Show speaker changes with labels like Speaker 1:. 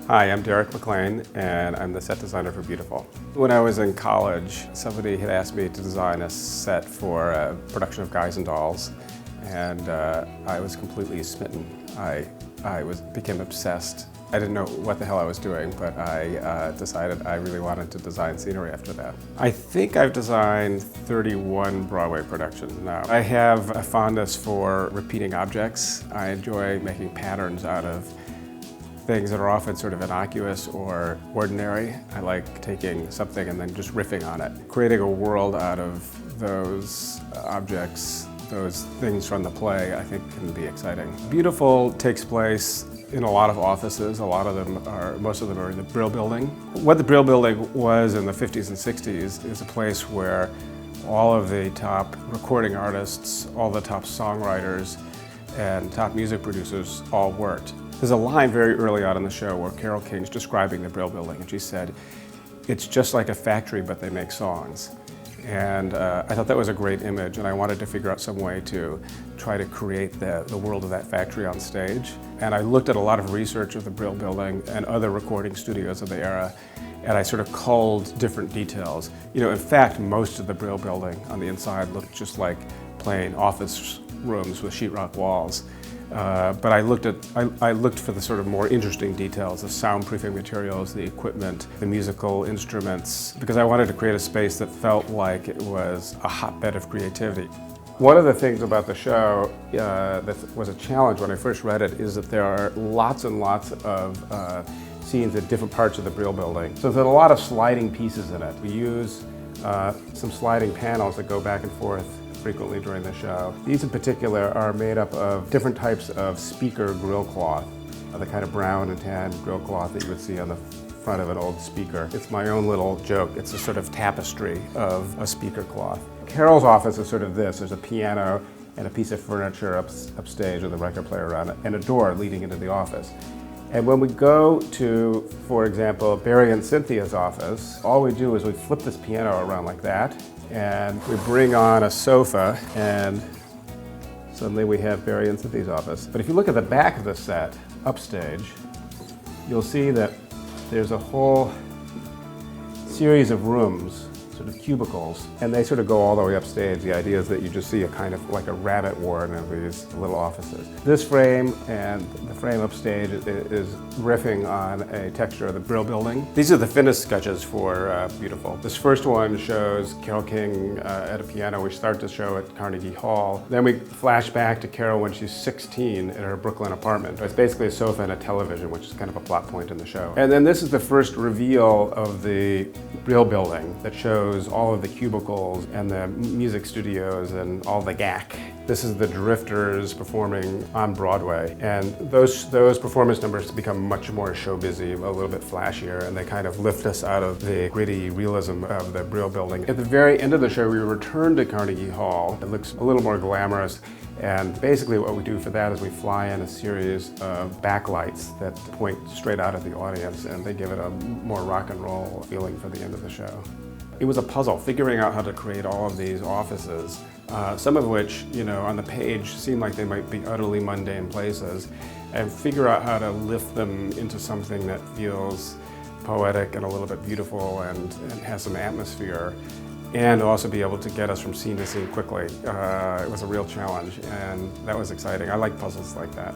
Speaker 1: Hi, I'm Derek McLane, and I'm the set designer for Beautiful. When I was in college, somebody had asked me to design a set for a production of Guys and Dolls, and I was completely smitten. I became obsessed. I didn't know what the hell I was doing, but I decided I really wanted to design scenery after that. I think I've designed 31 Broadway productions now. I have a fondness for repeating objects. I enjoy making patterns out of things that are often sort of innocuous or ordinary. I like taking something and then just riffing on it. Creating a world out of those objects, those things from the play, I think can be exciting. Beautiful takes place in a lot of offices. Most of them are in the Brill building. What the Brill building was in the 50s and 60s is a place where all of the top recording artists, all the top songwriters, and top music producers all worked. There's a line very early on in the show where Carole King's describing the Brill building, and she said, "It's just like a factory, but they make songs." And I thought that was a great image, and I wanted to figure out some way to try to create the world of that factory on stage. And I looked at a lot of research of the Brill building and other recording studios of the era, and I sort of culled different details. In fact, most of the Brill building on the inside looked just like plain office rooms with sheetrock walls. But I looked for the sort of more interesting details, the soundproofing materials, the equipment, the musical instruments, because I wanted to create a space that felt like it was a hotbed of creativity. One of the things about the show that was a challenge when I first read it is that there are lots and lots of scenes at different parts of the Brill building. So there's a lot of sliding pieces in it. We use some sliding panels that go back and forth frequently during the show. These in particular are made up of different types of speaker grill cloth, the kind of brown and tan grill cloth that you would see on the front of an old speaker. It's my own little joke. It's a sort of tapestry of a speaker cloth. Carole's office is sort of this. There's a piano and a piece of furniture upstage with a record player around it, and a door leading into the office. And when we go to, for example, Barry and Cynthia's office, all we do is we flip this piano around like that, and we bring on a sofa, and suddenly we have Barry and Cynthia's office. But if you look at the back of the set, upstage, you'll see that there's a whole series of rooms, sort of cubicles, and they sort of go all the way upstage. The idea is that you just see a kind of like a rabbit warren of these little offices. This frame and the frame upstage is riffing on a texture of the Brill building. These are the finished sketches for Beautiful. This first one shows Carole King at a piano. We start the show at Carnegie Hall. Then we flash back to Carole when she's 16 in her Brooklyn apartment. It's basically a sofa and a television, which is kind of a plot point in the show. And then this is the first reveal of the Brill building that shows all of the cubicles and the music studios and all the gack. This is the Drifters performing on Broadway, and those performance numbers become much more show busy, a little bit flashier, and they kind of lift us out of the gritty realism of the Brill building. At the very end of the show, we return to Carnegie Hall. It looks a little more glamorous, and basically what we do for that is we fly in a series of backlights that point straight out at the audience, and they give it a more rock and roll feeling for the end of the show. It was a puzzle, figuring out how to create all of these offices, some of which, on the page seem like they might be utterly mundane places, and figure out how to lift them into something that feels poetic and a little bit beautiful and has some atmosphere, and also be able to get us from scene to scene quickly. It was a real challenge, and that was exciting. I like puzzles like that.